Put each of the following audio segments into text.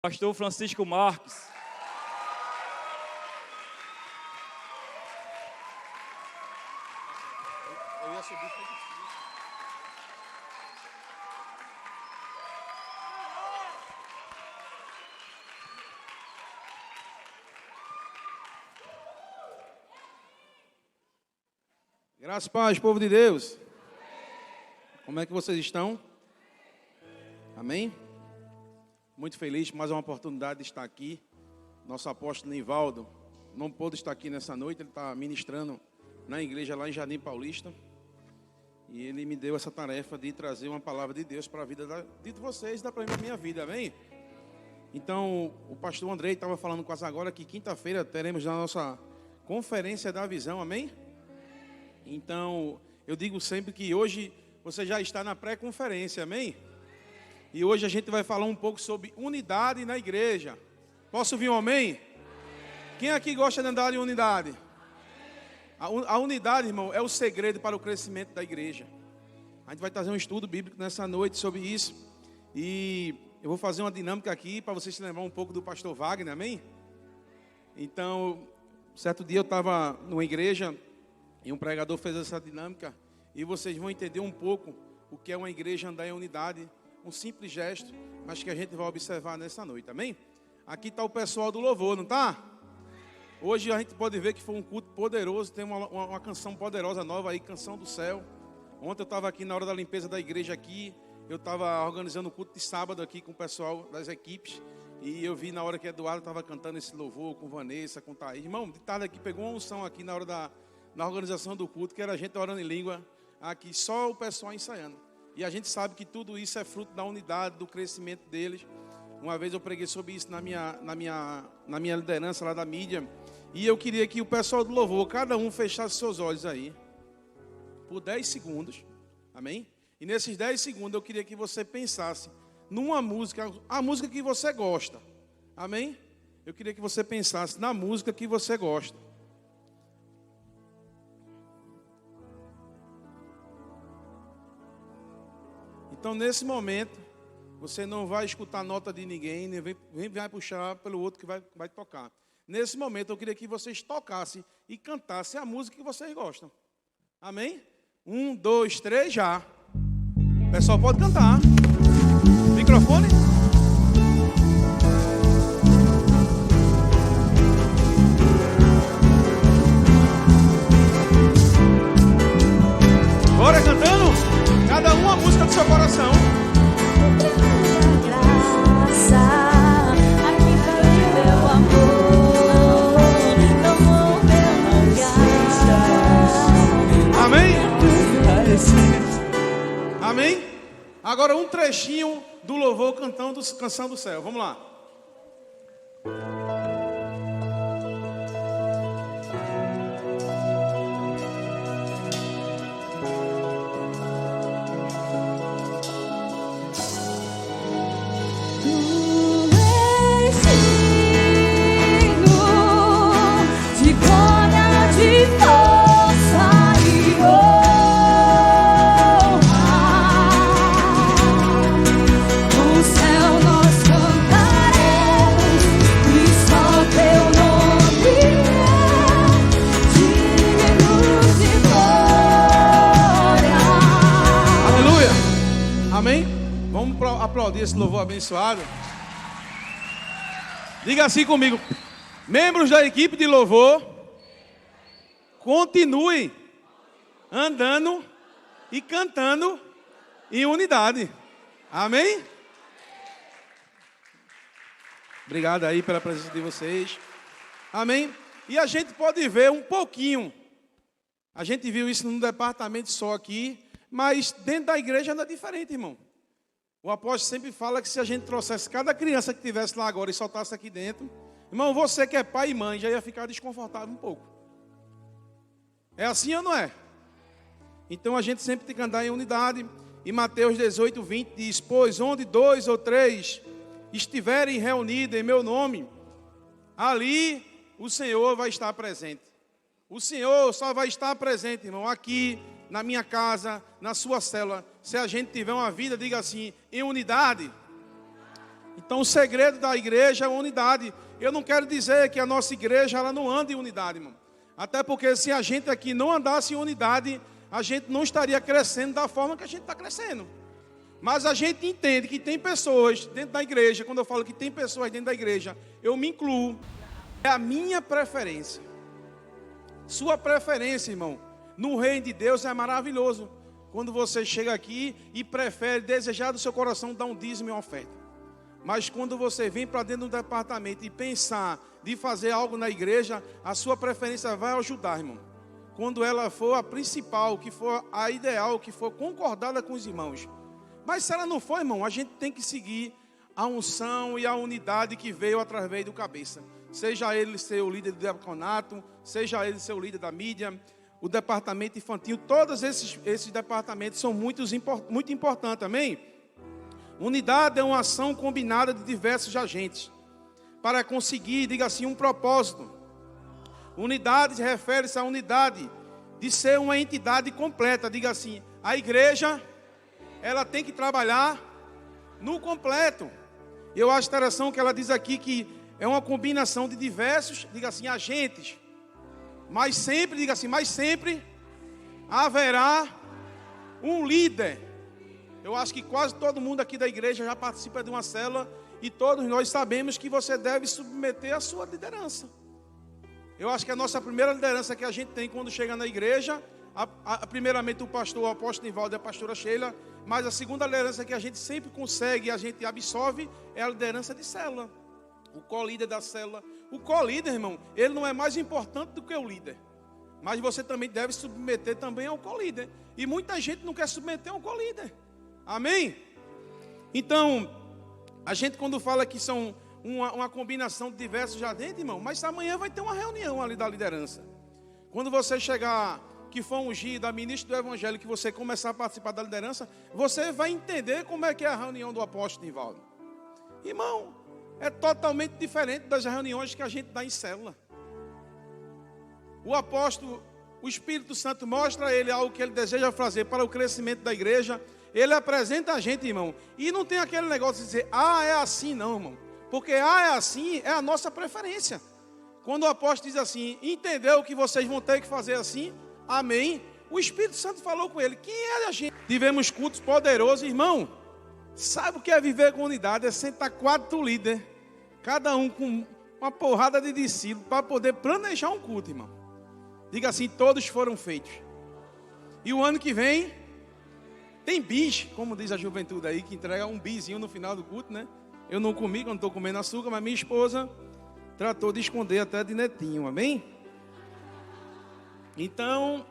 Pastor Francisco Marques. Eu ia subir. Graças a paz, povo de Deus. Como é que vocês estão? Amém? Muito feliz por mais uma oportunidade de estar aqui. Nosso apóstolo Nivaldo não pôde estar aqui nessa noite. Ele está ministrando na igreja lá em Jardim Paulista. E ele me deu essa tarefa de trazer uma palavra de Deus para a vida de vocês e para a minha vida, amém? Então, o pastor Andrei estava falando quase agora que quinta-feira teremos a nossa conferência da visão, amém? Então, eu digo sempre que hoje você já está na pré-conferência, amém? E hoje a gente vai falar um pouco sobre unidade na igreja. Posso ouvir um amém? Quem aqui gosta de andar em unidade? A unidade, irmão, é o segredo para o crescimento da igreja. A gente vai trazer um estudo bíblico nessa noite sobre isso. E eu vou fazer uma dinâmica aqui para vocês se lembrar um pouco do pastor Wagner, amém? Então, certo dia eu estava numa igreja e um pregador fez essa dinâmica. E vocês vão entender um pouco o que é uma igreja andar em unidade. Um simples gesto, mas que a gente vai observar nessa noite, amém? Aqui está o pessoal do louvor, não está? Hoje a gente pode ver que foi um culto poderoso, tem uma canção poderosa nova aí, Canção do Céu. Ontem eu estava aqui na hora da limpeza da igreja aqui, eu estava organizando o culto de sábado aqui com o pessoal das equipes, e eu vi na hora que Eduardo estava cantando esse louvor com Vanessa, com Thaís. Irmão, de tarde aqui pegou uma unção aqui na hora na organização do culto, que era a gente orando em língua, aqui só o pessoal ensaiando. E a gente sabe que tudo isso é fruto da unidade, do crescimento deles. Uma vez eu preguei sobre isso na minha liderança lá da mídia. E eu queria que o pessoal do louvor, cada um fechasse seus olhos aí, por 10 segundos, amém? E nesses 10 segundos eu queria que você pensasse numa música, a música que você gosta, amém? Eu queria que você pensasse na música que você gosta. Então, nesse momento, você não vai escutar a nota de ninguém, nem vai puxar pelo outro que vai tocar. Nesse momento, eu queria que vocês tocassem e cantassem a música que vocês gostam. Amém? 1, 2, 3, já. O pessoal pode cantar. Microfone. Bora cantando? Cada um a música do seu coração. Graça, aqui foi meu amor, tomou meu lugar. Amém? Amém? Agora um trechinho do louvor cantando Canção do Céu. Vamos lá. Aplaudir esse louvor abençoado. Diga assim comigo: membros da equipe de louvor, continue andando e cantando em unidade. Amém? Obrigado aí pela presença de vocês. Amém? E a gente pode ver um pouquinho. A gente viu isso num departamento só aqui, mas dentro da igreja não é diferente, irmão. O apóstolo sempre fala que se a gente trouxesse cada criança que estivesse lá agora e soltasse aqui dentro, irmão, você que é pai e mãe já ia ficar desconfortável um pouco. É assim ou não é? Então a gente sempre tem que andar em unidade. E Mateus 18, 20 diz: pois onde 2 ou 3 estiverem reunidos em meu nome, ali o Senhor vai estar presente. O Senhor só vai estar presente, irmão, aqui na minha casa, na sua célula, se a gente tiver uma vida, diga assim, em unidade. Então o segredo da igreja é a unidade. Eu não quero dizer que a nossa igreja ela não anda em unidade, irmão. Até porque se a gente aqui não andasse em unidade, a gente não estaria crescendo da forma que a gente está crescendo. Mas a gente entende que tem pessoas dentro da igreja, quando eu falo que tem pessoas dentro da igreja, eu me incluo. É a minha preferência. Sua preferência, irmão, no reino de Deus é maravilhoso. Quando você chega aqui e prefere desejar do seu coração dar um dízimo e uma oferta. Mas quando você vem para dentro do departamento e pensar de fazer algo na igreja, a sua preferência vai ajudar, irmão. Quando ela for a principal, que for a ideal, que for concordada com os irmãos. Mas se ela não for, irmão, a gente tem que seguir a unção e a unidade que veio através do cabeça. Seja ele ser o líder do diaconato, seja ele ser o líder da mídia, o departamento infantil, todos esses departamentos são muito importantes, amém? Unidade é uma ação combinada de diversos agentes para conseguir, diga assim, um propósito. Unidade refere-se à unidade de ser uma entidade completa, diga assim, a igreja, ela tem que trabalhar no completo. Eu acho interessante que ela diz aqui que é uma combinação de diversos, diga assim, agentes. Mas sempre, diga assim, mas sempre haverá um líder. Eu acho que quase todo mundo aqui da igreja já participa de uma célula e todos nós sabemos que você deve submeter a sua liderança. Eu acho que a nossa primeira liderança que a gente tem quando chega na igreja, primeiramente o pastor, o apóstolo Nivaldo e a pastora Sheila, mas a segunda liderança que a gente sempre consegue, a gente absorve, é a liderança de célula. O co-líder da célula. O co-líder, irmão, ele não é mais importante do que o líder. Mas você também deve submeter também ao co-líder. E muita gente não quer submeter ao co-líder. Amém? Então, a gente quando fala que são uma combinação de diversos agentes, irmão, mas amanhã vai ter uma reunião ali da liderança. Quando você chegar, que for ungido, a ministra do evangelho, que você começar a participar da liderança, você vai entender como é que é a reunião do apóstolo Nivaldo. Irmão, é totalmente diferente das reuniões que a gente dá em célula. O apóstolo, o Espírito Santo mostra a ele algo que ele deseja fazer para o crescimento da igreja. Ele apresenta a gente, irmão. E não tem aquele negócio de dizer, é assim não, irmão. Porque é assim, é a nossa preferência. Quando o apóstolo diz assim, entendeu que vocês vão ter que fazer assim? Amém. O Espírito Santo falou com ele, quem é a gente? Tivemos cultos poderosos, irmão. Sabe o que é viver com unidade? É sentar 4 líderes, cada um com uma porrada de discípulos, para poder planejar um culto, irmão. Diga assim, todos foram feitos. E o ano que vem, tem bis, como diz a juventude aí, que entrega um bizinho no final do culto, né? Eu não comi, quando estou comendo açúcar, mas minha esposa tratou de esconder até de netinho, amém? Então,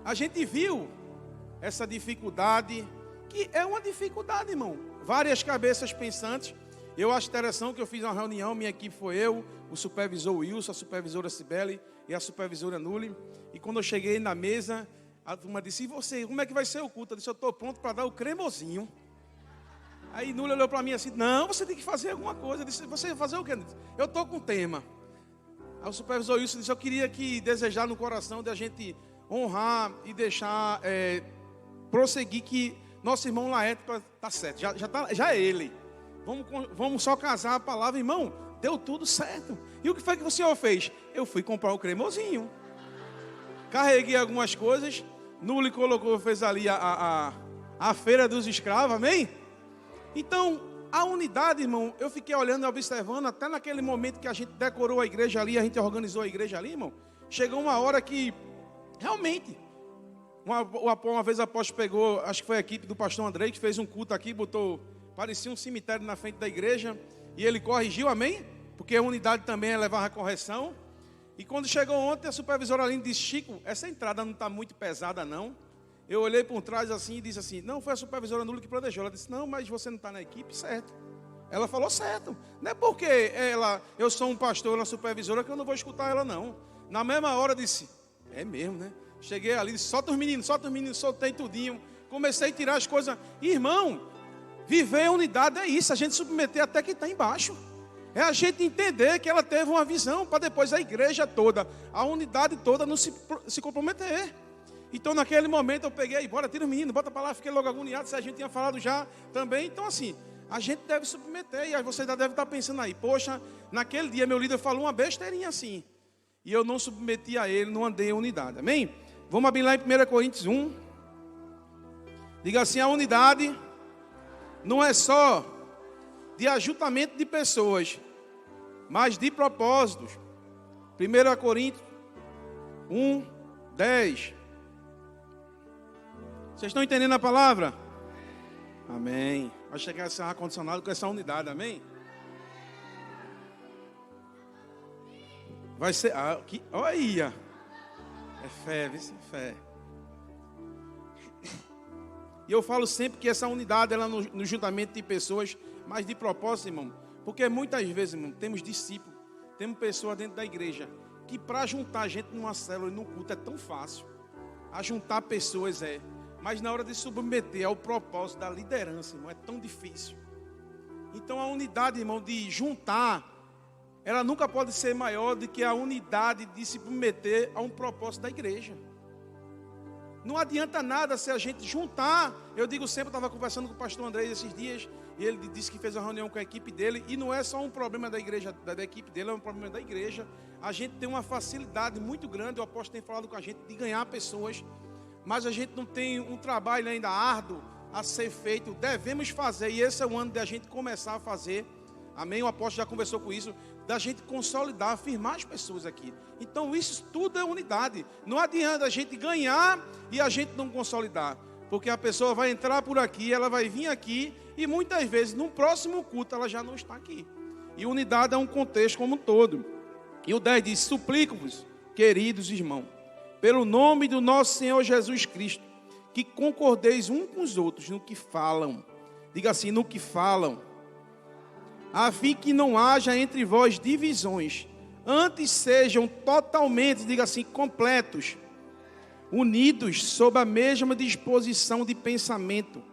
a gente viu essa dificuldade, que é uma dificuldade, irmão. Várias cabeças pensantes. Eu acho interessante que eu fiz uma reunião, minha equipe foi eu, o supervisor Wilson, a supervisora Cibele e a supervisora Nuli. E quando eu cheguei na mesa, a turma disse, e você, como é que vai ser o culto? Eu disse, eu estou pronto para dar o cremosinho. Aí Nuli olhou para mim assim, não, você tem que fazer alguma coisa. Eu disse, você vai fazer o quê? Eu estou com tema. Aí o supervisor Wilson disse, eu queria que desejar no coração de a gente honrar e deixar prosseguir que nosso irmão Laerte está certo, já é ele. Vamos só casar a palavra, irmão, deu tudo certo. E o que foi que o senhor fez? Eu fui comprar o cremosinho. Carreguei algumas coisas, Nuli colocou, fez ali a feira dos escravos, amém? Então, a unidade, irmão, eu fiquei olhando e observando, até naquele momento que a gente decorou a igreja ali, a gente organizou a igreja ali, irmão, chegou uma hora que, realmente, uma vez o apóstolo pegou, acho que foi a equipe do pastor Andrei, que fez um culto aqui, parecia um cemitério na frente da igreja, e ele corrigiu, amém? Porque a unidade também é levar a correção. E quando chegou ontem, a supervisora Aline disse, Chico, essa entrada não está muito pesada não. Eu olhei por trás assim e disse assim, não, foi a supervisora Nula que planejou. Ela disse, não, mas você não está na equipe, certo. Ela falou certo. Não é porque eu sou um pastor, uma supervisora, que eu não vou escutar ela não. Na mesma hora eu disse, é mesmo, né? Cheguei ali, disse, solta os meninos, soltei tudinho. Comecei a tirar as coisas. Irmão, viver em unidade é isso, a gente submeter até quem está embaixo. É a gente entender que ela teve uma visão para depois a igreja toda, a unidade toda não se comprometer. Então, naquele momento, eu peguei, bora, tira o menino, bota para lá, fiquei logo agoniado, se a gente tinha falado já também. Então, assim, a gente deve submeter, e aí você já deve estar pensando aí, poxa, naquele dia meu líder falou uma besteirinha assim, e eu não submeti a ele, não andei em unidade, amém? Vamos abrir lá em 1 Coríntios 1, diga assim, a unidade não é só de ajuntamento de pessoas, mas de propósitos. 1 Coríntios 1, 10. Vocês estão entendendo a palavra? Amém. Vai chegar esse ar-condicionado com essa unidade, amém? Vai ser. Olha! É fé, viu? É fé. E eu falo sempre que essa unidade, ela no juntamento de pessoas, mas de propósito, irmão. Porque muitas vezes, irmão, temos discípulos, temos pessoas dentro da igreja, que para juntar gente numa célula e num culto é tão fácil. A juntar pessoas mas na hora de submeter ao propósito da liderança, irmão, é tão difícil. Então a unidade, irmão, de juntar, ela nunca pode ser maior do que a unidade de se submeter a um propósito da igreja. Não adianta nada se a gente juntar. Eu digo sempre, eu estava conversando com o pastor André esses dias, e ele disse que fez uma reunião com a equipe dele, e não é só um problema da igreja, da equipe dele, é um problema da igreja. A gente tem uma facilidade muito grande, o apóstolo tem falado com a gente, de ganhar pessoas, mas a gente não tem um trabalho ainda árduo a ser feito. Devemos fazer, e esse é o ano de a gente começar a fazer, amém? O apóstolo já conversou com isso, da gente consolidar, afirmar as pessoas aqui. Então isso tudo é unidade. Não adianta a gente ganhar e a gente não consolidar, porque a pessoa vai entrar por aqui, ela vai vir aqui, e muitas vezes no próximo culto ela já não está aqui. E unidade é um contexto como um todo. E o 10 diz, suplico-vos, queridos irmãos, pelo nome do nosso Senhor Jesus Cristo, que concordeis uns com os outros no que falam. Diga assim, no que falam. A fim que não haja entre vós divisões, antes sejam totalmente, diga assim, completos, unidos sob a mesma disposição de pensamento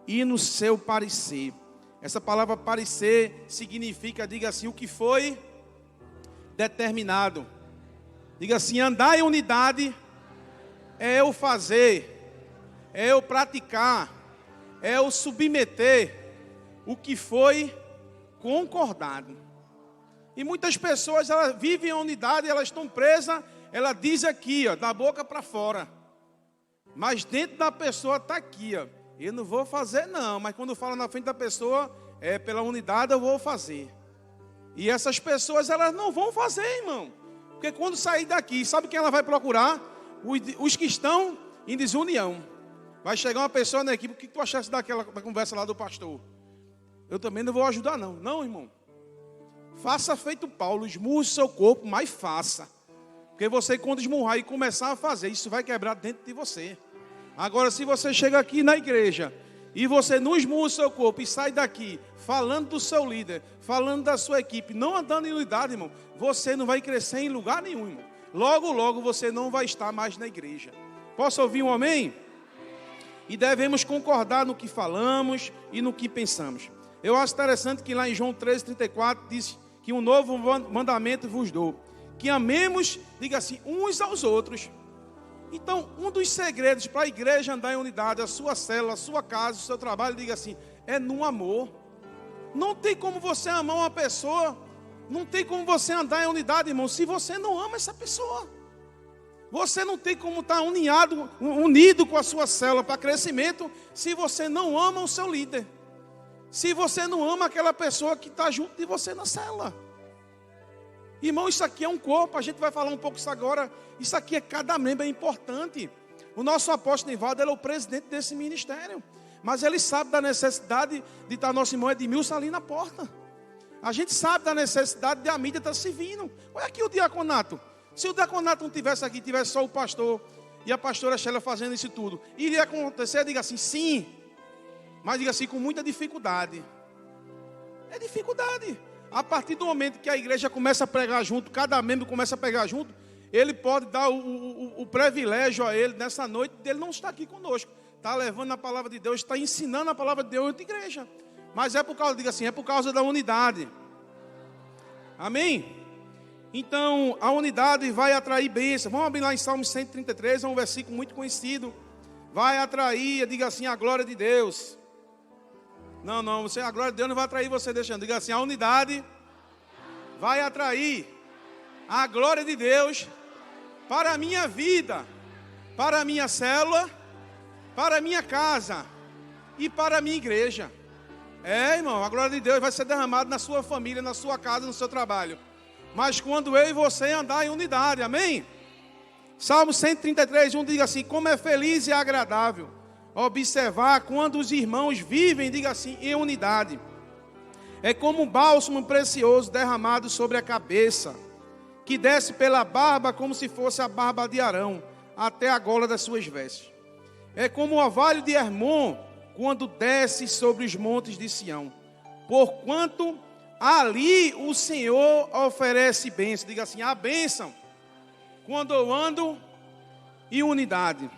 e no seu parecer. Essa palavra parecer significa, diga assim, o que foi determinado. Diga assim, andar em unidade é eu fazer, é eu praticar, é eu submeter o que foi concordado. E muitas pessoas, elas vivem em unidade, elas estão presas, ela diz aqui, ó, da boca para fora, mas dentro da pessoa está aqui, ó, eu não vou fazer não, mas quando fala na frente da pessoa, pela unidade eu vou fazer. E essas pessoas, elas não vão fazer, irmão, porque quando sair daqui, sabe quem ela vai procurar? Os que estão em desunião. Vai chegar uma pessoa na equipe, o que tu achaste da conversa lá do pastor? Eu também não vou ajudar não. Não, irmão. Faça feito Paulo, esmurre o seu corpo, mas faça. Porque você, quando esmurrar e começar a fazer, isso vai quebrar dentro de você. Agora, se você chega aqui na igreja e você não esmurra o seu corpo e sai daqui falando do seu líder, falando da sua equipe, não andando em unidade, irmão, você não vai crescer em lugar nenhum, irmão. Logo, logo você não vai estar mais na igreja. Posso ouvir um amém? E devemos concordar no que falamos e no que pensamos. Eu acho interessante que lá em João 13:34 diz que um novo mandamento vos dou, que amemos, diga assim, uns aos outros. Então, um dos segredos para a igreja andar em unidade, a sua célula, a sua casa, o seu trabalho, diga assim, é no amor. Não tem como você amar uma pessoa, não tem como você andar em unidade, irmão, se você não ama essa pessoa. Você não tem como estar unido com a sua célula para crescimento, se você não ama o seu líder. Se você não ama aquela pessoa que está junto de você na célula. Irmão, isso aqui é um corpo, a gente vai falar um pouco isso agora. Isso aqui é cada membro, é importante. O nosso apóstolo Nivaldo, ele é o presidente desse ministério. Mas ele sabe da necessidade de estar nosso irmão Edmilson ali na porta. A gente sabe da necessidade de a mídia estar servindo. Olha aqui o diaconato. Se o diaconato não tivesse aqui, tivesse só o pastor e a pastora Sheila fazendo isso tudo, iria acontecer, diga assim, sim. Mas diga assim, com muita dificuldade. É dificuldade. A partir do momento que a igreja começa a pregar junto, cada membro começa a pregar junto, ele pode dar o privilégio a ele, nessa noite, dele não estar aqui conosco. Está levando a palavra de Deus, está ensinando a palavra de Deus em outra igreja. Mas é por causa, diga assim, é por causa da unidade. Amém? Então, a unidade vai atrair bênção. Vamos abrir lá em Salmo 133, é um versículo muito conhecido. Vai atrair, diga assim, a glória de Deus. Não, a glória de Deus não vai atrair você deixando. Diga assim, a unidade vai atrair a glória de Deus para a minha vida, para a minha célula, para a minha casa e para a minha igreja. Irmão, a glória de Deus vai ser derramada na sua família, na sua casa, no seu trabalho. Mas quando eu e você andar em unidade, amém? Salmo 133, 1 diga assim, como é feliz e agradável observar quando os irmãos vivem, diga assim, em unidade. É como um bálsamo precioso derramado sobre a cabeça, que desce pela barba como se fosse a barba de Arão, até a gola das suas vestes. É como o orvalho de Hermon, quando desce sobre os montes de Sião. Porquanto ali o Senhor oferece bênção. Diga assim, a bênção, quando eu ando em unidade.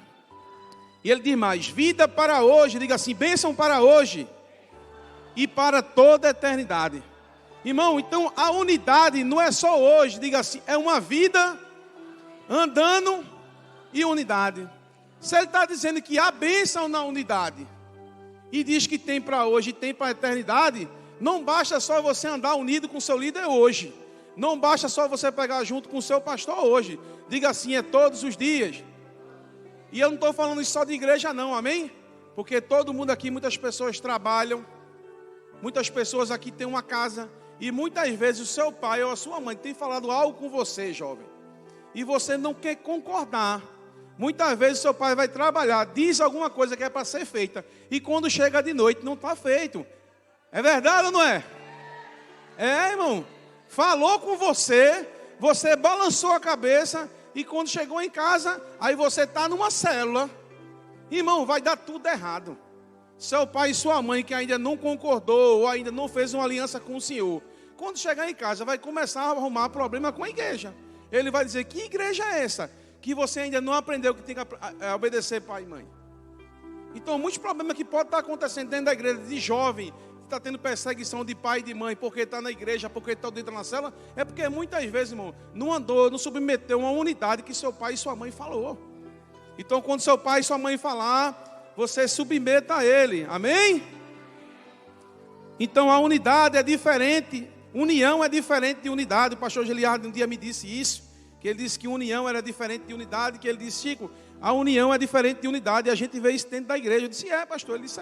E ele diz mais, vida para hoje, diga assim, bênção para hoje e para toda a eternidade. Irmão, então a unidade não é só hoje, diga assim, é uma vida andando em unidade. Se ele está dizendo que há bênção na unidade e diz que tem para hoje e tem para a eternidade, não basta só você andar unido com o seu líder hoje. Não basta só você pegar junto com o seu pastor hoje. Diga assim, é todos os dias. E eu não estou falando isso só de igreja não, amém? Porque todo mundo aqui, muitas pessoas trabalham, muitas pessoas aqui têm uma casa, e muitas vezes o seu pai ou a sua mãe tem falado algo com você, jovem, e você não quer concordar. Muitas vezes o seu pai vai trabalhar, diz alguma coisa que é para ser feita, e quando chega de noite não está feito. É verdade ou não é? Irmão, falou com você, você balançou a cabeça, e quando chegou em casa, aí você está numa célula. Irmão, vai dar tudo errado. Seu pai e sua mãe que ainda não concordou, ou ainda não fez uma aliança com o Senhor, quando chegar em casa, vai começar a arrumar problema com a igreja. Ele vai dizer, que igreja é essa? Que você ainda não aprendeu que tem que obedecer pai e mãe. Então, muitos problemas que podem estar acontecendo dentro da igreja, de jovem, está tendo perseguição de pai e de mãe, porque está na igreja, porque está dentro da cela, é porque muitas vezes, irmão, não andou, não submeteu uma unidade que seu pai e sua mãe falou. Então, quando seu pai e sua mãe falar, você submeta a ele, amém? Então, a unidade é diferente, união é diferente de unidade. O pastor Giliardo um dia me disse isso, que ele disse que união era diferente de unidade, que ele disse, Chico, a união é diferente de unidade, e a gente vê isso dentro da igreja. Eu disse, pastor, ele disse,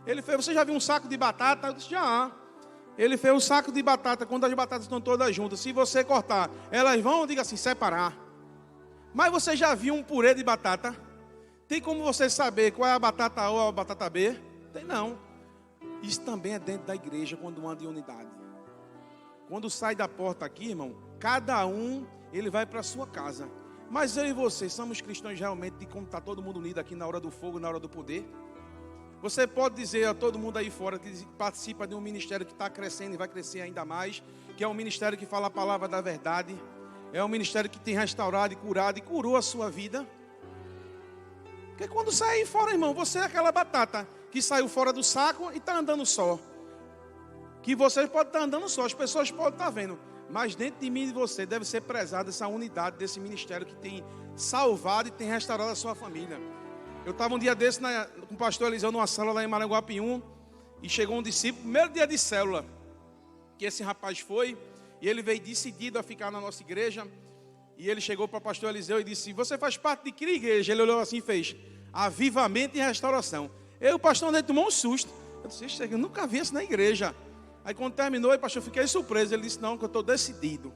Ele fez, você já viu um saco de batata? Eu disse, já. Ele fez um saco de batata, quando as batatas estão todas juntas, se você cortar, elas vão, diga assim, separar. Mas você já viu um purê de batata? Tem como você saber qual é a batata A ou a batata B? Tem não. Isso também é dentro da igreja, quando anda em unidade. Quando sai da porta aqui, irmão, cada um, ele vai para a sua casa. Mas eu e você, somos cristãos realmente, de como está todo mundo unido aqui na hora do fogo, na hora do poder? Você pode dizer a todo mundo aí fora que participa de um ministério que está crescendo e vai crescer ainda mais, que é um ministério que fala a palavra da verdade, é um ministério que tem restaurado e curado e curou a sua vida. Porque quando sai aí fora, irmão, você é aquela batata que saiu fora do saco e está andando só. Que você pode estar andando só, as pessoas podem estar vendo, mas dentro de mim e de você deve ser prezada essa unidade desse ministério que tem salvado e tem restaurado a sua família. Eu estava um dia desse com o pastor Eliseu numa célula lá em Maranguapium, e chegou um discípulo, primeiro dia de célula, que esse rapaz foi, e ele veio decidido a ficar na nossa igreja, e ele chegou para o pastor Eliseu e disse, você faz parte de que igreja? Ele olhou assim e fez, Avivamento e Restauração. O pastor André tomou um susto, eu disse, eu nunca vi isso na igreja. Aí quando terminou, o pastor, fiquei surpreso, ele disse, não, que eu estou decidido.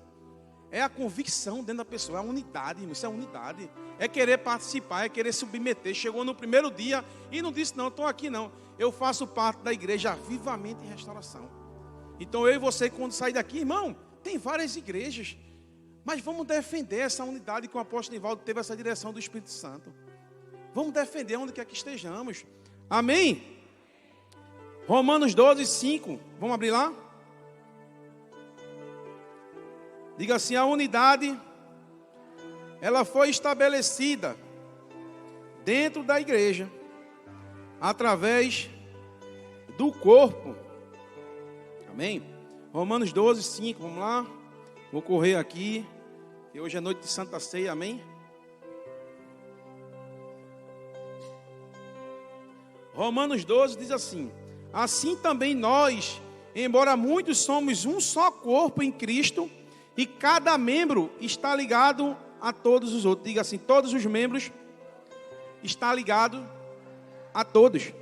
É a convicção dentro da pessoa, é a unidade, irmão, isso é unidade. É querer participar, é querer submeter. Chegou no primeiro dia e não disse, não, estou aqui não. Eu faço parte da igreja Avivamento e Restauração. Então eu e você, quando sair daqui, irmão, tem várias igrejas. Mas vamos defender essa unidade que o apóstolo Nivaldo teve essa direção do Espírito Santo. Vamos defender onde quer que estejamos. Amém? Romanos 12, 5. Vamos abrir lá? Diga assim, a unidade, ela foi estabelecida dentro da igreja, através do corpo. Amém? Romanos 12, 5, vamos lá. Vou correr aqui, que hoje é noite de Santa Ceia, amém? Romanos 12 diz assim: assim também nós, embora muitos somos um só corpo em Cristo, e cada membro está ligado a todos os outros. Diga assim: todos os membros estão ligados a todos.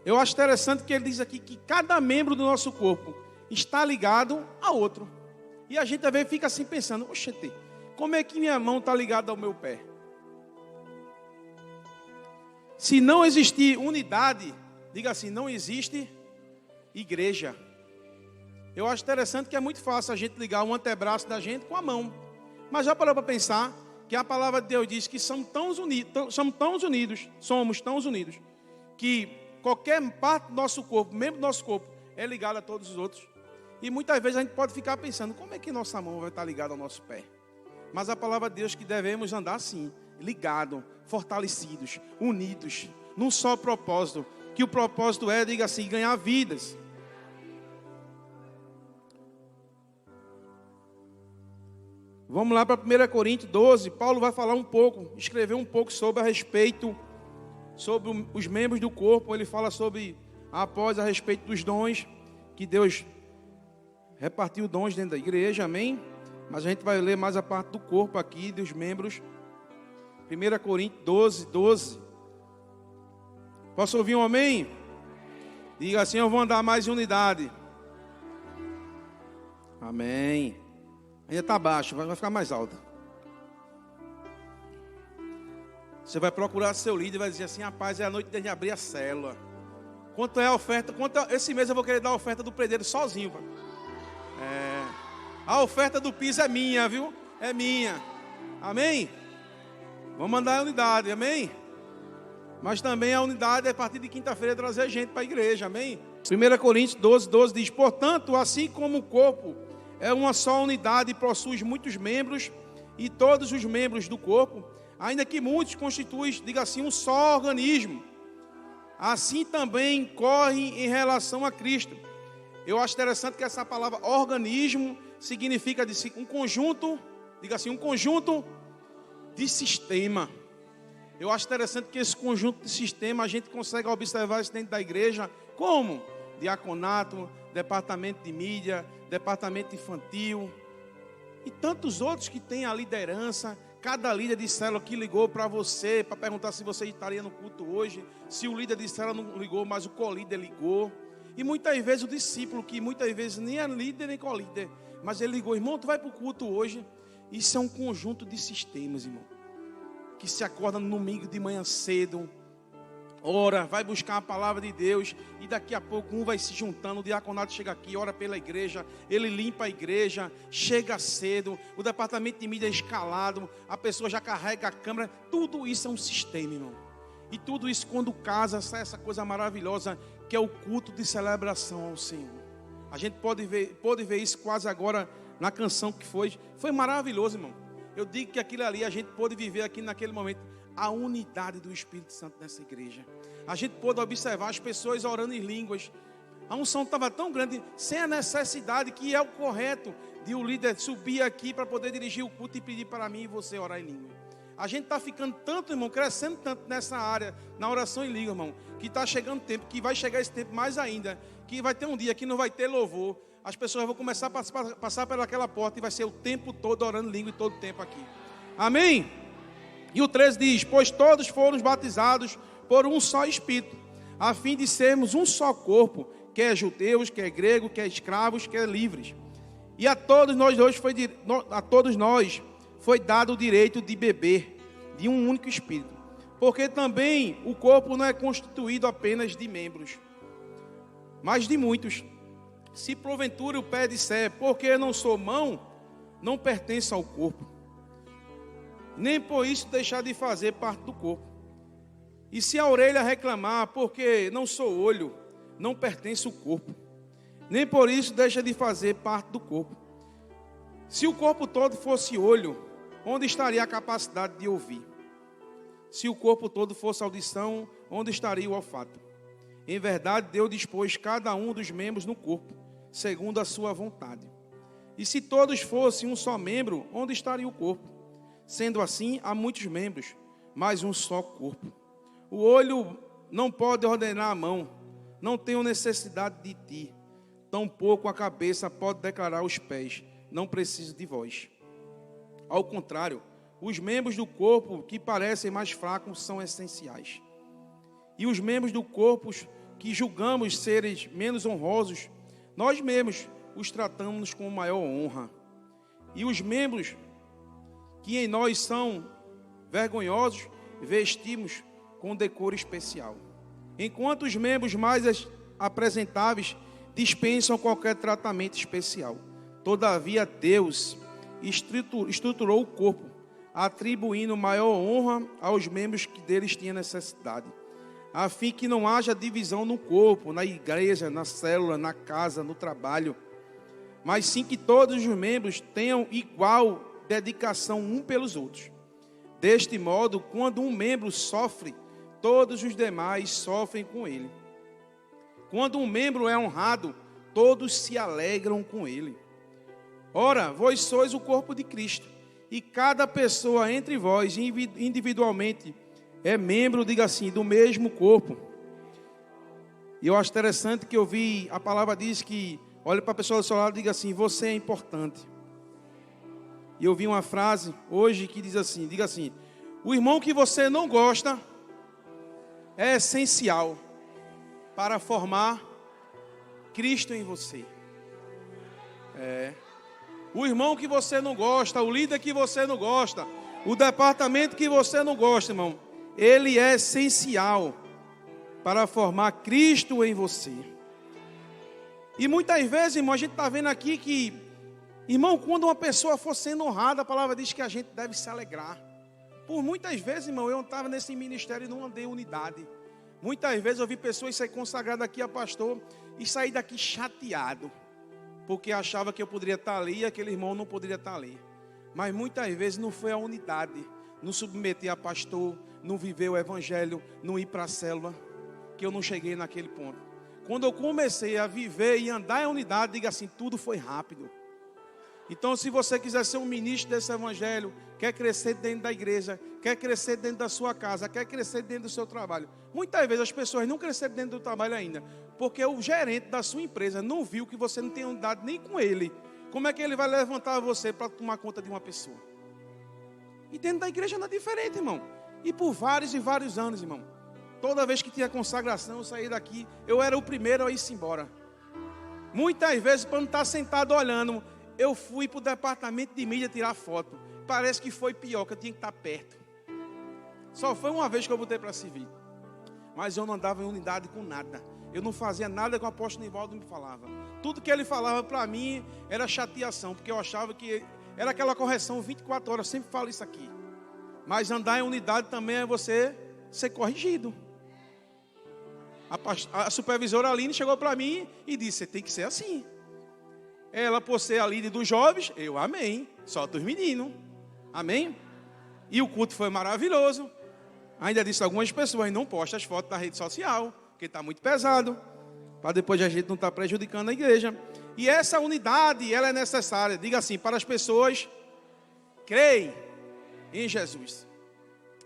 Eu acho interessante que ele diz aqui que cada membro do nosso corpo está ligado a outro. E a gente às vezes fica assim pensando: oxente, como é que minha mão está ligada ao meu pé? Se não existir unidade, diga assim, não existe igreja. Eu acho interessante que é muito fácil a gente ligar o antebraço da gente com a mão. Mas já parou para pensar que a palavra de Deus diz que somos tão unidos, que qualquer parte do nosso corpo, membro do nosso corpo, é ligado a todos os outros. E muitas vezes a gente pode ficar pensando: como é que nossa mão vai estar ligada ao nosso pé? Mas a palavra de Deus que devemos andar assim, ligados, fortalecidos, unidos, num só propósito, que o propósito é, diga assim, ganhar vidas. Vamos lá para 1 Coríntios 12, Paulo vai falar escrever um pouco sobre os membros do corpo. Ele fala a respeito dos dons, que Deus repartiu dons dentro da igreja, amém? Mas a gente vai ler mais a parte do corpo aqui, dos membros. 1 Coríntios 12, 12. Posso ouvir um amém? Diga assim: eu vou andar mais em unidade. Amém. Ainda está baixo, vai ficar mais alto. Você vai procurar seu líder e vai dizer assim: rapaz, é a noite de abrir a célula. Quanto é a oferta? Esse mês eu vou querer dar a oferta do predeiro sozinho. A oferta do piso é minha, viu? É minha. Amém? Vamos mandar a unidade, amém? Mas também a unidade é a partir de quinta-feira trazer gente para a igreja, amém? 1 Coríntios 12, 12 diz: portanto, assim como o corpo é uma só unidade e possui muitos membros, e todos os membros do corpo, ainda que muitos constituem, diga assim, um só organismo, assim também corre em relação a Cristo. Eu acho interessante que essa palavra organismo significa um conjunto, diga assim, um conjunto de sistema. Eu acho interessante que esse conjunto de sistema a gente consegue observar isso dentro da igreja. Como? Diaconato, departamento de mídia, departamento infantil e tantos outros que tem a liderança. Cada líder de célula que ligou para você para perguntar se você estaria no culto hoje, se o líder de célula não ligou, mas o colíder ligou. E muitas vezes o discípulo, que muitas vezes nem é líder nem colíder, mas ele ligou: irmão, tu vai para o culto hoje? Isso é um conjunto de sistemas, irmão, que se acorda no domingo de manhã cedo, ora, vai buscar a palavra de Deus, e daqui a pouco um vai se juntando, o diaconato chega aqui, ora pela igreja, ele limpa a igreja, chega cedo, o departamento de mídia é escalado, a pessoa já carrega a câmera. Tudo isso é um sistema, irmão. E tudo isso, quando casa, sai essa coisa maravilhosa, que é o culto de celebração ao Senhor. A gente pode ver isso quase agora na canção que foi maravilhoso, irmão. Eu digo que aquilo ali a gente pôde viver aqui naquele momento, a unidade do Espírito Santo nessa igreja. A gente pôde observar as pessoas orando em línguas. A unção estava tão grande, sem a necessidade, que é o correto, de o líder subir aqui para poder dirigir o culto e pedir para mim e você orar em língua. A gente está ficando tanto, irmão, crescendo tanto nessa área, na oração em língua, irmão, que está chegando tempo, que vai chegar esse tempo mais ainda, que vai ter um dia que não vai ter louvor. As pessoas vão começar a passar pelaquela porta e vai ser o tempo todo orando em língua e todo o tempo aqui. Amém? E o 13 diz: pois todos foram batizados por um só Espírito, a fim de sermos um só corpo, quer judeus, quer gregos, quer escravos, quer livres. E a todos nós foi dado o direito de beber de um único Espírito, porque também o corpo não é constituído apenas de membros, mas de muitos. Se porventura o pé disser: porque eu não sou mão, não pertence ao corpo, nem por isso deixar de fazer parte do corpo. E se a orelha reclamar: porque não sou olho, não pertence ao corpo, nem por isso deixa de fazer parte do corpo. Se o corpo todo fosse olho, onde estaria a capacidade de ouvir? Se o corpo todo fosse audição, onde estaria o olfato? Em verdade, Deus dispôs cada um dos membros no corpo, segundo a sua vontade. E se todos fossem um só membro, onde estaria o corpo? Sendo assim, há muitos membros, mas um só corpo. O olho não pode ordenar a mão, não tenho necessidade de ti. Tampouco a cabeça pode declarar aos pés, não preciso de vós. Ao contrário, os membros do corpo que parecem mais fracos são essenciais. E os membros do corpo que julgamos seres menos honrosos, nós mesmos os tratamos com maior honra. E os membros que em nós são vergonhosos, vestimos com decoro especial. Enquanto os membros mais apresentáveis dispensam qualquer tratamento especial. Todavia, Deus estruturou o corpo, atribuindo maior honra aos membros que deles tinham necessidade, a fim que não haja divisão no corpo, na igreja, na célula, na casa, no trabalho, mas sim que todos os membros tenham igual dedicação um pelos outros. Deste modo, quando um membro sofre, todos os demais sofrem com ele. Quando um membro é honrado, todos se alegram com ele. Ora, vós sois o corpo de Cristo, e cada pessoa entre vós, individualmente, é membro, diga assim, do mesmo corpo. E eu acho interessante que eu vi, a palavra diz que, olha para a pessoa do seu lado e diga assim, você é importante. E eu vi uma frase hoje que diz assim, diga assim, o irmão que você não gosta é essencial para formar Cristo em você. O irmão que você não gosta, o líder que você não gosta, o departamento que você não gosta, irmão, ele é essencial para formar Cristo em você. E muitas vezes, irmão, a gente está vendo aqui que, irmão, quando uma pessoa for sendo honrada, a palavra diz que a gente deve se alegrar. Por muitas vezes, irmão, eu estava nesse ministério e não andei unidade. Muitas vezes eu vi pessoas sair consagradas aqui a pastor e sair daqui chateado, porque achava que eu poderia estar ali e aquele irmão não poderia estar ali. Mas muitas vezes não foi a unidade, não submeter a pastor, não viver o evangelho, não ir para a célula, que eu não cheguei naquele ponto. Quando eu comecei a viver e andar em unidade, diga assim, tudo foi rápido. Então, se você quiser ser um ministro desse evangelho, quer crescer dentro da igreja, quer crescer dentro da sua casa, quer crescer dentro do seu trabalho. Muitas vezes as pessoas não cresceram dentro do trabalho ainda, porque o gerente da sua empresa não viu que você não tem unidade nem com ele. Como é que ele vai levantar você para tomar conta de uma pessoa? E dentro da igreja não é diferente, irmão. E por vários e vários anos, irmão. Toda vez que tinha consagração, eu saía daqui, eu era o primeiro a ir-se embora. Muitas vezes, para não estar sentado olhando, eu fui para o departamento de mídia tirar foto. Parece que foi pior, que eu tinha que estar perto. Só foi uma vez que eu botei para servir. Mas eu não andava em unidade com nada. Eu não fazia nada que o apóstolo Nivaldo me falava. Tudo que ele falava para mim era chateação, porque eu achava que era aquela correção 24 horas, eu sempre falo isso aqui. Mas andar em unidade também é você ser corrigido. A supervisora Aline chegou para mim e disse, você tem que ser assim. Ela, por ser a líder dos jovens, eu amém, só dos meninos, amém? E o culto foi maravilhoso. Ainda disse a algumas pessoas, não posta as fotos na rede social, porque está muito pesado, para depois a gente não estar prejudicando a igreja. E essa unidade, ela é necessária, diga assim, para as pessoas creem em Jesus.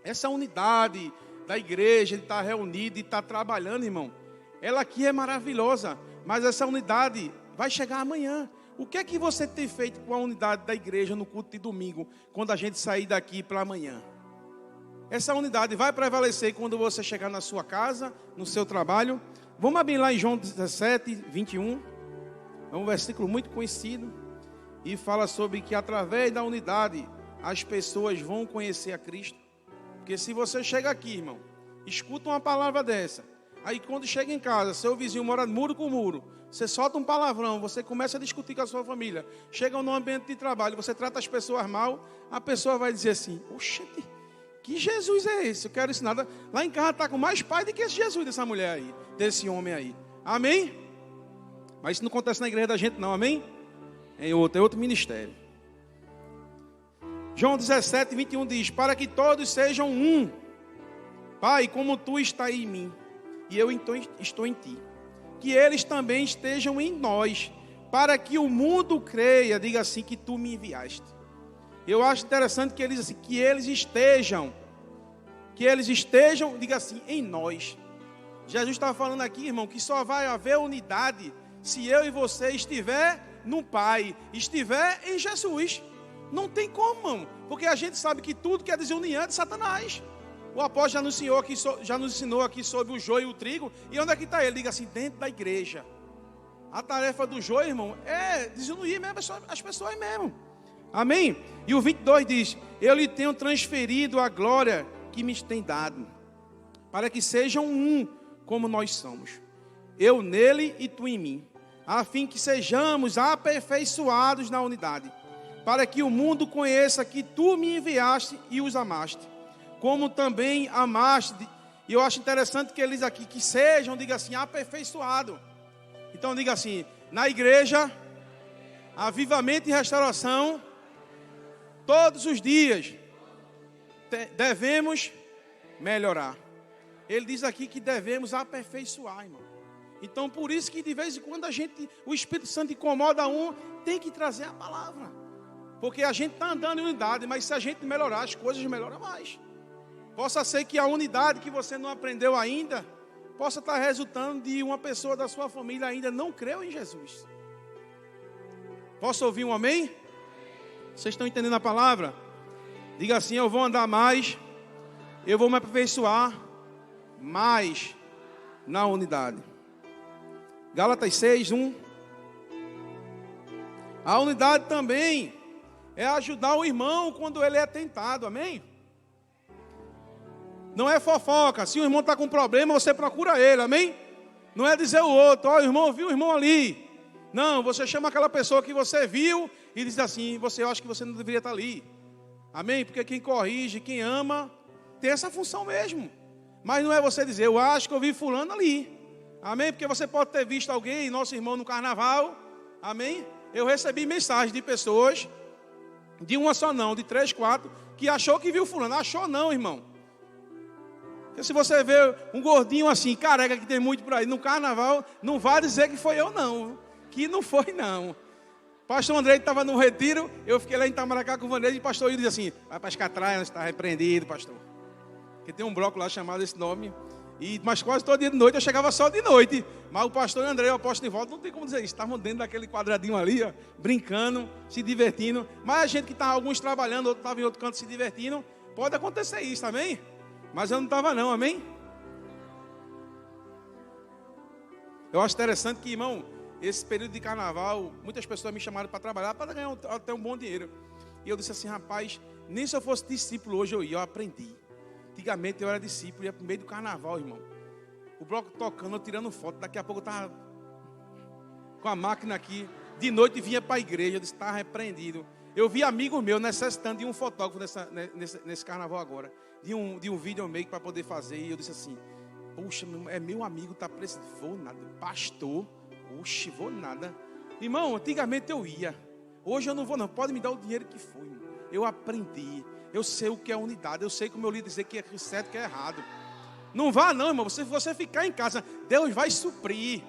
Essa unidade da igreja, de estar reunido, de estar trabalhando, irmão, ela aqui é maravilhosa, mas essa unidade vai chegar amanhã. O que é que você tem feito com a unidade da igreja no culto de domingo, quando a gente sair daqui para amanhã? Essa unidade vai prevalecer quando você chegar na sua casa, no seu trabalho. Vamos abrir lá em João 17, 21. É um versículo muito conhecido. E fala sobre que através da unidade as pessoas vão conhecer a Cristo. Porque se você chega aqui, irmão, escuta uma palavra dessa. Aí quando chega em casa, seu vizinho mora muro com muro. Você solta um palavrão, você começa a discutir com a sua família. Chega no ambiente de trabalho, você trata as pessoas mal. A pessoa vai dizer assim, oxente, que Jesus é esse? Eu quero isso nada. Lá em casa está com mais pai do que esse Jesus dessa mulher aí, desse homem aí. Amém? Mas isso não acontece na igreja da gente não, amém? É outro ministério. João 17, 21 diz, para que todos sejam um. Pai, como tu estás em mim, e eu então estou em ti. Que eles também estejam em nós, para que o mundo creia, diga assim, que tu me enviaste. Eu acho interessante que ele diz assim, que eles estejam, diga assim, em nós. Jesus estava falando aqui, irmão, que só vai haver unidade se eu e você estiver no Pai, estiver em Jesus. Não tem como, irmão, porque a gente sabe que tudo quer dizer união é de Satanás. O apóstolo já nos ensinou aqui sobre o joio e o trigo. E onde é que está ele? Diga assim, dentro da igreja. A tarefa do joio, irmão, é desunir mesmo as pessoas mesmo. Amém? E o 22 diz, eu lhe tenho transferido a glória que me tem dado, para que sejam um como nós somos. Eu nele e tu em mim, a fim que sejamos aperfeiçoados na unidade, para que o mundo conheça que tu me enviaste e os amaste, como também amaste. E eu acho interessante que ele diz aqui, que sejam, diga assim, aperfeiçoados. Então diga assim, na igreja, avivamento e restauração, todos os dias, devemos melhorar. Ele diz aqui que devemos aperfeiçoar, irmão. Então por isso que de vez em quando o Espírito Santo incomoda tem que trazer a palavra. Porque a gente está andando em unidade, mas se a gente melhorar, as coisas melhoram mais. Possa ser que a unidade que você não aprendeu ainda, possa estar resultando de uma pessoa da sua família ainda não creu em Jesus. Posso ouvir um amém? Vocês estão entendendo a palavra? Diga assim, eu vou andar mais, eu vou me aperfeiçoar mais na unidade. Gálatas 6, 1. A unidade também é ajudar o irmão quando ele é tentado, amém? Não é fofoca, se o irmão está com problema, você procura ele, amém? Não é dizer o outro, ó, o irmão viu o irmão ali. Não, você chama aquela pessoa que você viu e diz assim, eu acho que você não deveria estar ali. Amém? Porque quem corrige, quem ama, tem essa função mesmo. Mas não é você dizer, eu acho que eu vi fulano ali. Amém? Porque você pode ter visto alguém, nosso irmão no carnaval. Amém? Eu recebi mensagem de pessoas, de uma só não, de 3, 4, que achou que viu fulano. Achou não, irmão. Porque se você vê um gordinho assim, careca, que tem muito por aí, no carnaval, não vai dizer que foi eu não. Que não foi não. Pastor André estava no retiro, eu fiquei lá em Itamaracá com o Vanessa, e o pastor Ilho disse assim, vai para as Catraias, está repreendido, pastor. Porque tem um bloco lá chamado esse nome. Mas quase todo dia de noite, eu chegava só de noite. Mas o pastor André e o apóstolo Nivaldo, não tem como dizer isso. Estavam dentro daquele quadradinho ali, ó, brincando, se divertindo. Mas a gente que estava, alguns trabalhando, outros estavam em outro canto se divertindo. Pode acontecer isso, amém? Mas eu não estava não, amém? Eu acho interessante que, irmão, esse período de carnaval, muitas pessoas me chamaram para trabalhar, para ganhar até um bom dinheiro. E eu disse assim, rapaz, nem se eu fosse discípulo hoje eu aprendi. Antigamente eu era discípulo, ia para o meio do carnaval, irmão. O bloco tocando, eu tirando foto. Daqui a pouco eu estava com a máquina aqui. De noite vinha para a igreja, eu disse, está repreendido. Eu vi amigos meus necessitando de um fotógrafo nesse carnaval agora. De um videomaker para poder fazer. E eu disse assim, puxa, é meu amigo, está precisando. Vou nada. Pastor, oxe, vou nada. Irmão, antigamente eu ia. Hoje eu não vou não. Pode me dar o dinheiro que foi, irmão. Eu aprendi. Eu sei o que é unidade. Eu sei como eu lhe dizer que é certo e que é errado. Não vá não, irmão. Se você ficar em casa, Deus vai suprir.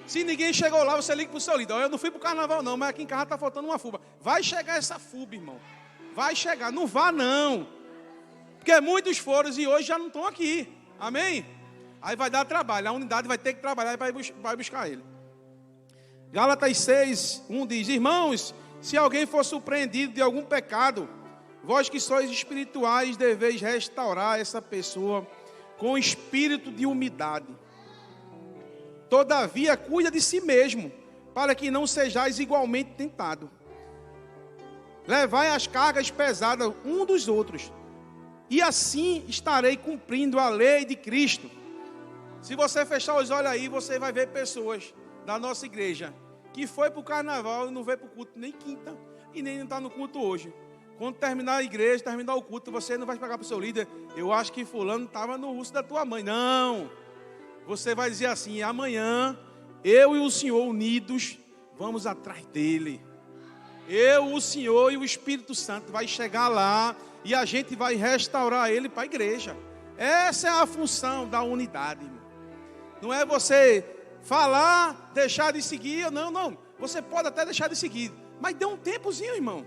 Se ninguém chegou lá, você liga para o seu líder. Eu não fui para o carnaval não, mas aqui em casa está faltando uma fuba. Vai chegar essa fuba, irmão. Vai chegar. Não vá não. Porque muitos foram e hoje já não estão aqui. Amém? Aí vai dar trabalho. A unidade vai ter que trabalhar e vai buscar ele. Gálatas 6, 1 diz, irmãos, se alguém for surpreendido de algum pecado, vós que sois espirituais deveis restaurar essa pessoa com espírito de humildade. Todavia, cuida de si mesmo, para que não sejais igualmente tentado. Levai as cargas pesadas um dos outros, e assim estarei cumprindo a lei de Cristo. Se você fechar os olhos aí, você vai ver pessoas da nossa igreja que foi para o carnaval e não veio para o culto nem quinta e nem está no culto hoje. Quando terminar a igreja, terminar o culto, você não vai pagar para o seu líder, eu acho que fulano estava no urso da tua mãe. Não. Você vai dizer assim, amanhã, eu e o Senhor unidos, vamos atrás dele. Eu, o Senhor e o Espírito Santo vai chegar lá e a gente vai restaurar ele para a igreja. Essa é a função da unidade, irmão. Não é você falar, deixar de seguir, não. Você pode até deixar de seguir, mas dê um tempozinho, irmão.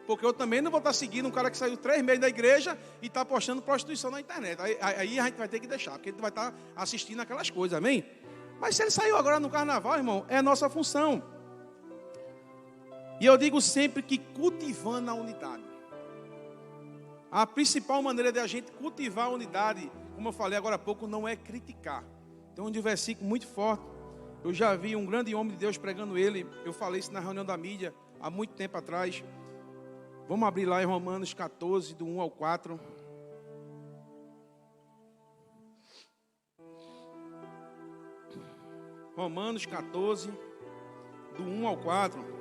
Porque eu também não vou estar seguindo um cara que saiu 3 meses da igreja e está postando prostituição na internet. Aí a gente vai ter que deixar, porque ele vai estar assistindo aquelas coisas, amém? Mas se ele saiu agora no carnaval, irmão, é nossa função. E eu digo sempre que cultivando a unidade. A principal maneira de a gente cultivar a unidade, como eu falei agora há pouco, não é criticar. Tem um versículo muito forte. Eu já vi um grande homem de Deus pregando ele. Eu falei isso na reunião da mídia há muito tempo atrás. Vamos abrir lá em Romanos 14, do 1 ao 4. Romanos 14, do 1 ao 4.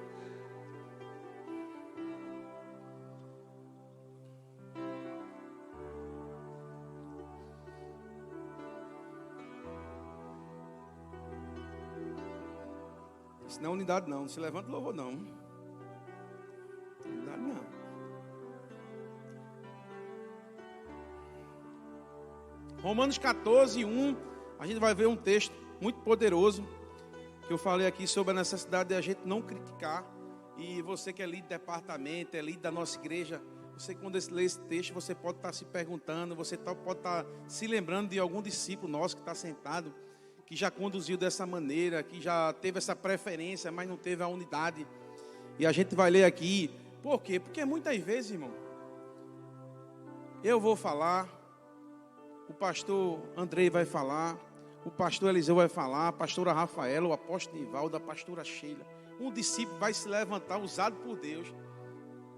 Isso não é unidade não, não se levanta e louvor não. Unidade não. Romanos 14, 1, a gente vai ver um texto muito poderoso, que eu falei aqui sobre a necessidade de a gente não criticar. E você que é líder de departamento, é líder da nossa igreja, você quando lê esse texto, você pode estar se perguntando, você pode estar se lembrando de algum discípulo nosso que está sentado, que já conduziu dessa maneira, que já teve essa preferência, mas não teve a unidade. E a gente vai ler aqui, por quê? Porque muitas vezes, irmão, eu vou falar, o pastor Andrei vai falar, o pastor Eliseu vai falar, a pastora Rafaela, o apóstolo Nivaldo, a pastora Sheila. Um discípulo vai se levantar, usado por Deus,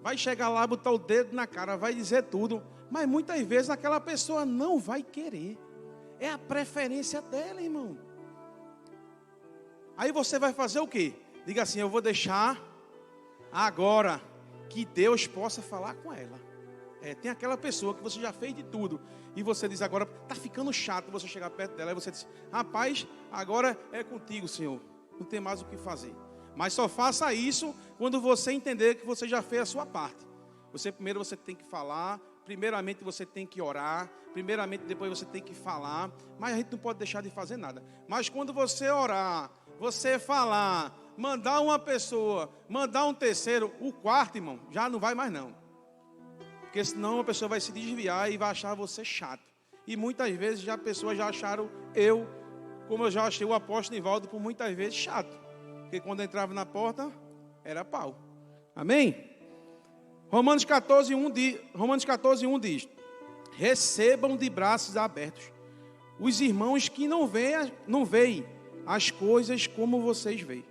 vai chegar lá, botar o dedo na cara, vai dizer tudo, mas muitas vezes aquela pessoa não vai querer. É a preferência dela, irmão. Aí você vai fazer o quê? Diga assim, eu vou deixar agora que Deus possa falar com ela. Tem aquela pessoa que você já fez de tudo e você diz agora, está ficando chato você chegar perto dela. Aí você diz, rapaz, agora é contigo, Senhor. Não tem mais o que fazer. Mas só faça isso quando você entender que você já fez a sua parte. Primeiro você tem que falar, primeiramente você tem que orar, primeiramente depois você tem que falar, mas a gente não pode deixar de fazer nada. Mas quando você orar, você falar, mandar uma pessoa, mandar um terceiro, o quarto, irmão, já não vai mais não. Porque senão a pessoa vai se desviar e vai achar você chato. E muitas vezes a pessoa já acharam como eu já achei o apóstolo Nivaldo por muitas vezes chato. Porque quando entrava na porta, era pau. Amém? Romanos 14, 1 diz, recebam de braços abertos os irmãos que não veem as coisas como vocês veem.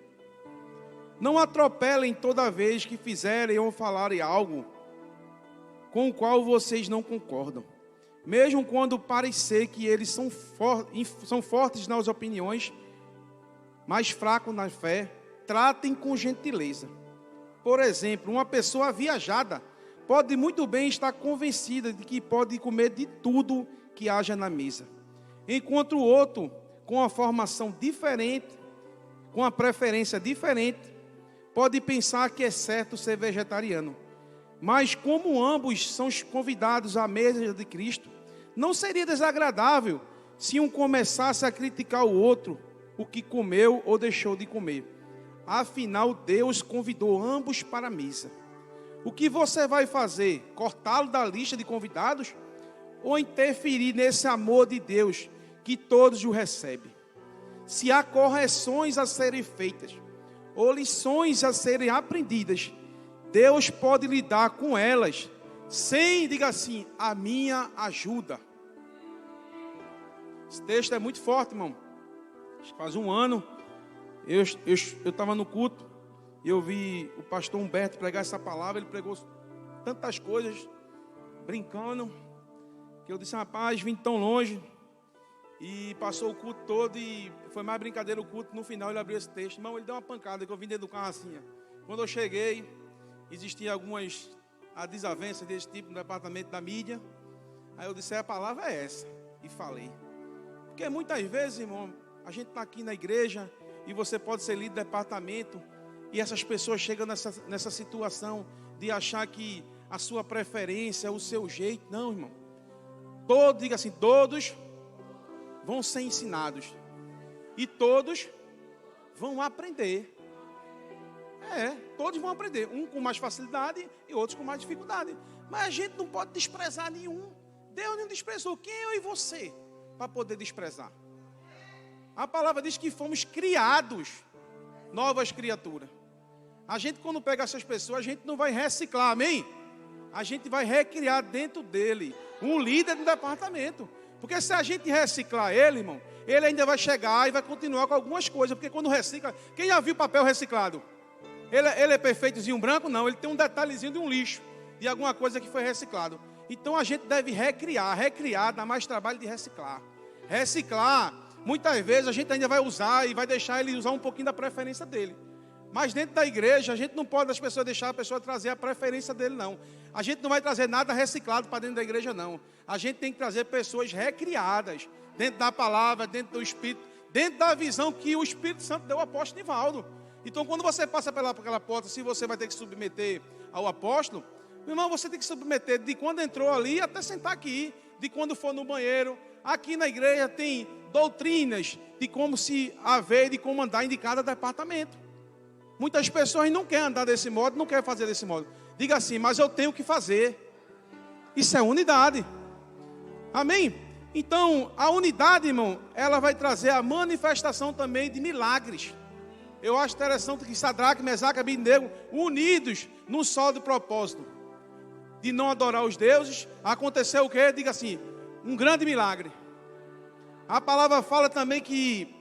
Não atropelem toda vez que fizerem ou falarem algo com o qual vocês não concordam. Mesmo quando parecer que eles são fortes nas opiniões, mas fracos na fé, tratem com gentileza. Por exemplo, uma pessoa viajada pode muito bem estar convencida de que pode comer de tudo que haja na mesa, enquanto o outro, com a formação diferente, com a preferência diferente, pode pensar que é certo ser vegetariano. Mas como ambos são convidados à mesa de Cristo, não seria desagradável se um começasse a criticar o outro, o que comeu ou deixou de comer. Afinal, Deus convidou ambos para a mesa. O que você vai fazer? Cortá-lo da lista de convidados? Ou interferir nesse amor de Deus que todos o recebem? Se há correções a serem feitas, ou lições a serem aprendidas, Deus pode lidar com elas, sem, diga assim, a minha ajuda. Esse texto é muito forte, irmão. Faz um ano, eu estava no culto, e eu vi o pastor Humberto pregar essa palavra. Ele pregou tantas coisas, brincando, que eu disse, rapaz, vim tão longe, e passou o culto todo, e foi mais brincadeira o culto. No final ele abriu esse texto, irmão, ele deu uma pancada, que eu vim dentro do carro assim. Quando eu cheguei, existiam algumas desavenças desse tipo no departamento da mídia. Aí eu disse, a palavra é essa, e falei. Porque muitas vezes, irmão, a gente está aqui na igreja, e você pode ser líder de departamento, e essas pessoas chegam nessa situação de achar que a sua preferência é o seu jeito. Não, irmão. Diga assim, todos vão ser ensinados. E todos vão aprender. Todos vão aprender. Um com mais facilidade e outros com mais dificuldade. Mas a gente não pode desprezar nenhum. Deus não desprezou. Quem é eu e você para poder desprezar? A palavra diz que fomos criados novas criaturas. A gente, quando pega essas pessoas, a gente não vai reciclar, amém? A gente vai recriar dentro dele um líder do departamento. Porque se a gente reciclar ele, irmão, ele ainda vai chegar e vai continuar com algumas coisas. Porque quando recicla, quem já viu papel reciclado? Ele é perfeitozinho branco? Não, ele tem um detalhezinho de um lixo, de alguma coisa que foi reciclado. Então a gente deve recriar, dá mais trabalho de reciclar. Reciclar, muitas vezes a gente ainda vai usar e vai deixar ele usar um pouquinho da preferência dele. Mas dentro da igreja, a gente não pode deixar a pessoa trazer a preferência dele, não. A gente não vai trazer nada reciclado para dentro da igreja, não. A gente tem que trazer pessoas recriadas, dentro da palavra, dentro do Espírito, dentro da visão que o Espírito Santo deu ao apóstolo Nivaldo. Então, quando você passa pelaquela porta, se você vai ter que submeter ao apóstolo, meu irmão, você tem que submeter de quando entrou ali até sentar aqui, de quando for no banheiro. Aqui na igreja tem doutrinas de como se haver, de como andar em cada departamento. Muitas pessoas não querem andar desse modo, não querem fazer desse modo. Diga assim, mas eu tenho que fazer. Isso é unidade. Amém? Então, a unidade, irmão, ela vai trazer a manifestação também de milagres. Eu acho interessante que Sadraque, Mesaque e Abednego, unidos num só de propósito, de não adorar os deuses, aconteceu o quê? Diga assim, um grande milagre. A palavra fala também que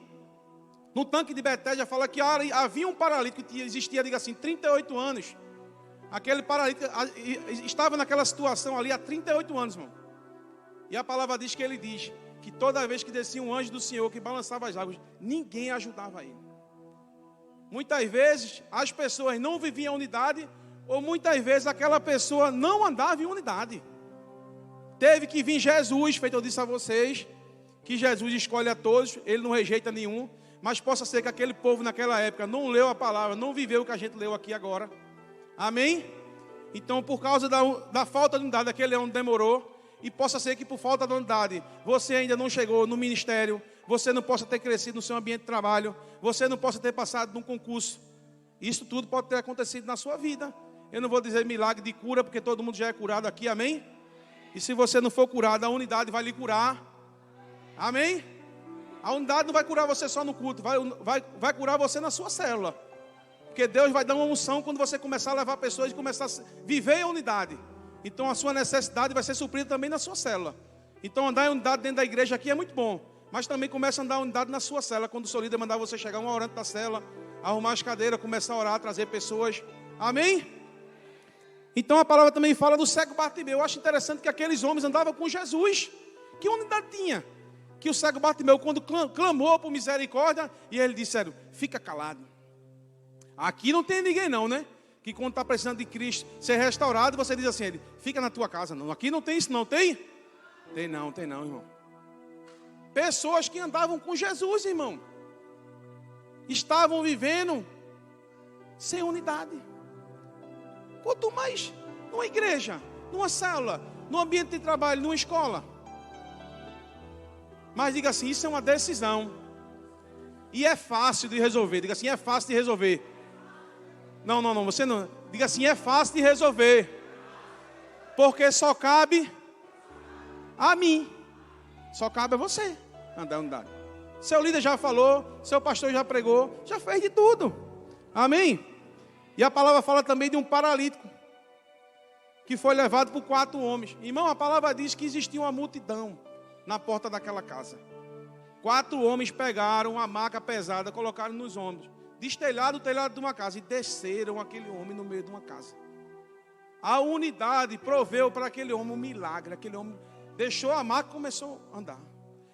no tanque de Betesda fala que havia um paralítico que existia, diga assim, 38 anos. Aquele paralítico estava naquela situação ali há 38 anos, irmão. E a palavra diz que toda vez que descia um anjo do Senhor que balançava as águas, ninguém ajudava ele. Muitas vezes as pessoas não viviam em unidade, ou muitas vezes aquela pessoa não andava em unidade. Teve que vir Jesus, feito eu disse a vocês, que Jesus escolhe a todos, ele não rejeita nenhum. Mas possa ser que aquele povo naquela época não leu a palavra, não viveu o que a gente leu aqui agora. Amém? Então, por causa da falta de unidade, aquele ano demorou. E possa ser que por falta de unidade, você ainda não chegou no ministério, você não possa ter crescido no seu ambiente de trabalho, você não possa ter passado num concurso. Isso tudo pode ter acontecido na sua vida. Eu não vou dizer milagre de cura, porque todo mundo já é curado aqui, amém? E se você não for curado, a unidade vai lhe curar. Amém? A unidade não vai curar você só no culto, vai curar você na sua célula. Porque Deus vai dar uma unção quando você começar a levar pessoas e começar a viver a unidade. Então a sua necessidade vai ser suprida também na sua célula. Então andar em unidade dentro da igreja aqui é muito bom. Mas também começa a andar em unidade na sua célula. Quando o seu líder mandar você chegar uma hora antes da célula, arrumar as cadeiras, começar a orar, trazer pessoas. Amém? Então a palavra também fala do cego Bartimeu. Eu acho interessante que aqueles homens andavam com Jesus. Que unidade tinha? Que o cego Bartimeu, quando clamou por misericórdia, e ele disse, fica calado. Aqui não tem ninguém não, né? Que quando está precisando de Cristo ser restaurado, você diz assim, ele, fica na tua casa. Não, aqui não tem isso não, tem? Tem não, irmão. Pessoas que andavam com Jesus, irmão, estavam vivendo sem unidade. Quanto mais numa igreja, numa célula, num ambiente de trabalho, numa escola. Mas diga assim, isso é uma decisão. E é fácil de resolver. Diga assim, é fácil de resolver. Não, você não. Diga assim, é fácil de resolver. Porque só cabe a mim. Só cabe a você andar em unidade. Seu líder já falou, seu pastor já pregou, já fez de tudo. Amém? E a palavra fala também de um paralítico que foi levado por 4 homens. Irmão, a palavra diz que existia uma multidão na porta daquela casa. 4 homens pegaram uma maca pesada, colocaram nos ombros, destelharam o telhado de uma casa e desceram aquele homem no meio de uma casa. A unidade proveu para aquele homem um milagre. Aquele homem deixou a maca e começou a andar.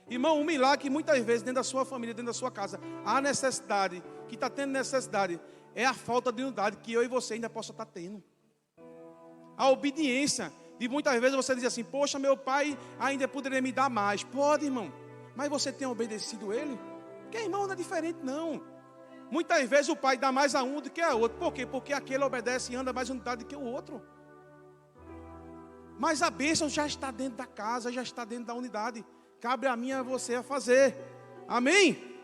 Irmão, um milagre que muitas vezes dentro da sua família, dentro da sua casa, há necessidade, que está tendo necessidade, é a falta de unidade que eu e você ainda possa estar tendo. A obediência. E muitas vezes você diz assim, poxa, meu pai ainda poderia me dar mais. Pode, irmão. Mas você tem obedecido ele? Porque, irmão, não é diferente, não. Muitas vezes o pai dá mais a um do que a outro. Por quê? Porque aquele obedece e anda mais unidade do que o outro. Mas a bênção já está dentro da casa, já está dentro da unidade. Cabe a mim e a você a fazer. Amém?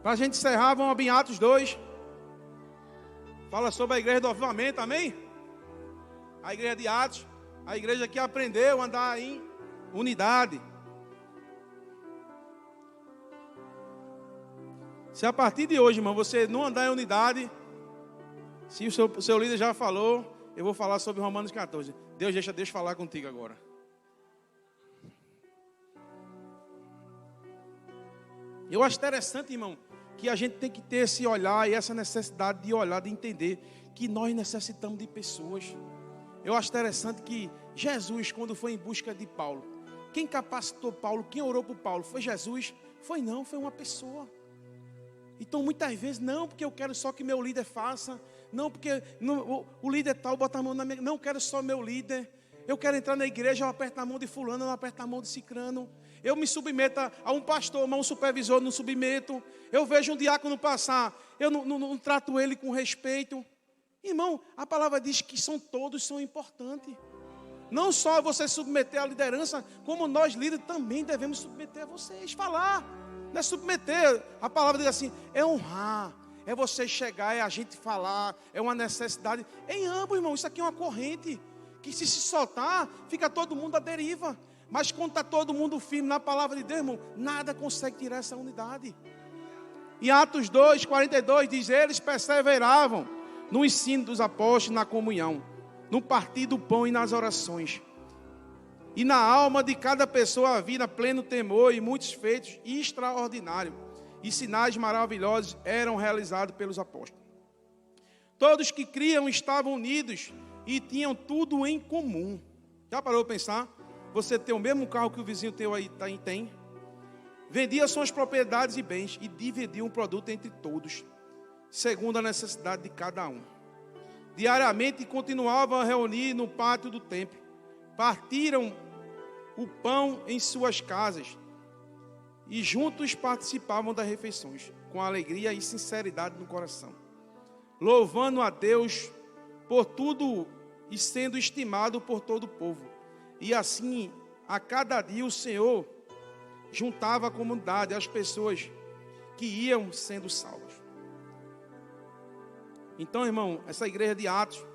Para a gente encerrar, vamos abrir Atos 2. Fala sobre a igreja do avivamento, amém? A igreja de Atos, a igreja que aprendeu a andar em unidade. Se a partir de hoje, irmão, você não andar em unidade, se o seu líder já falou, eu vou falar sobre Romanos 14. Deus deixa Deus falar contigo agora. Eu acho interessante, irmão, que a gente tem que ter esse olhar e essa necessidade de olhar, de entender que nós necessitamos de pessoas. Eu acho interessante que Jesus, quando foi em busca de Paulo, quem capacitou Paulo, quem orou por Paulo, foi Jesus? Foi não, foi uma pessoa. Então muitas vezes, não porque eu quero só que meu líder faça, não porque o líder tal bota a mão na minha, não quero só meu líder, eu quero entrar na igreja, eu aperto a mão de fulano, eu aperto a mão de cicrano, eu me submeto a um pastor, a um supervisor, não submeto, eu vejo um diácono passar, eu não trato ele com respeito. Irmão, a palavra diz que todos são importantes. Não só você submeter à liderança, como nós líderes também devemos submeter a vocês, falar. Não é submeter, a palavra diz assim, é honrar, é você chegar, é a gente falar, é uma necessidade. Em ambos, irmão, isso aqui é uma corrente, que se soltar, fica todo mundo à deriva. Mas quando está todo mundo firme na palavra de Deus, irmão, nada consegue tirar essa unidade. Em Atos 2, 42, diz, eles perseveravam no ensino dos apóstolos, na comunhão, no partir do pão e nas orações. E na alma de cada pessoa havia pleno temor e muitos feitos extraordinários. E sinais maravilhosos eram realizados pelos apóstolos. Todos que criam estavam unidos e tinham tudo em comum. Já parou para pensar? Você tem o mesmo carro que o vizinho teu aí tem. Vendia suas propriedades e bens e dividia um produto entre todos, segundo a necessidade de cada um. Diariamente continuavam a reunir no pátio do templo. Partiram o pão em suas casas e juntos participavam das refeições, com alegria e sinceridade no coração, louvando a Deus por tudo e sendo estimado por todo o povo. E assim, a cada dia o Senhor juntava a comunidade, as pessoas que iam sendo salvas. Então, irmão, essa igreja de Atos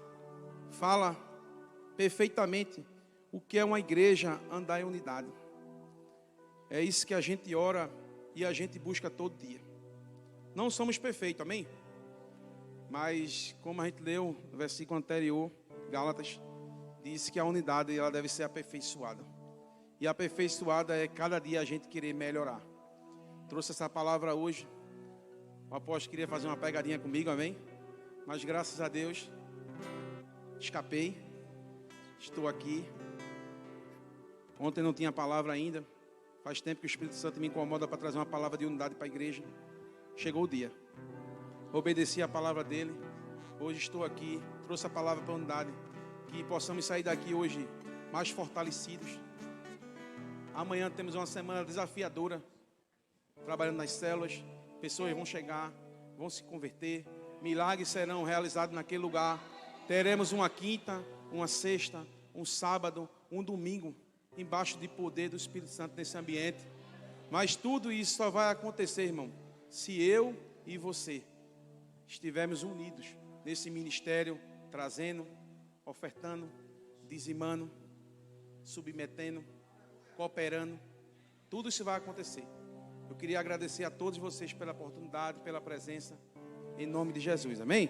fala perfeitamente o que é uma igreja andar em unidade. É isso que a gente ora e a gente busca todo dia. Não somos perfeitos, amém? Mas, como a gente leu no versículo anterior, Gálatas, diz que a unidade ela deve ser aperfeiçoada. E aperfeiçoada é cada dia a gente querer melhorar. Trouxe essa palavra hoje. O apóstolo queria fazer uma pegadinha comigo, amém? Mas graças a Deus, escapei. Estou aqui. Ontem não tinha palavra ainda. Faz tempo que o Espírito Santo me incomoda para trazer uma palavra de unidade para a igreja. Chegou o dia. Obedeci a palavra dele. Hoje estou aqui. Trouxe a palavra para a unidade. Que possamos sair daqui hoje mais fortalecidos. Amanhã temos uma semana desafiadora. Trabalhando nas células. Pessoas vão chegar, vão se converter. Milagres serão realizados naquele lugar. Teremos uma quinta, uma sexta, um sábado, um domingo, embaixo de poder do Espírito Santo nesse ambiente. Mas tudo isso só vai acontecer, irmão, se eu e você estivermos unidos nesse ministério, trazendo, ofertando, dizimando, submetendo, cooperando. Tudo isso vai acontecer. Eu queria agradecer a todos vocês pela oportunidade, pela presença, em nome de Jesus, amém?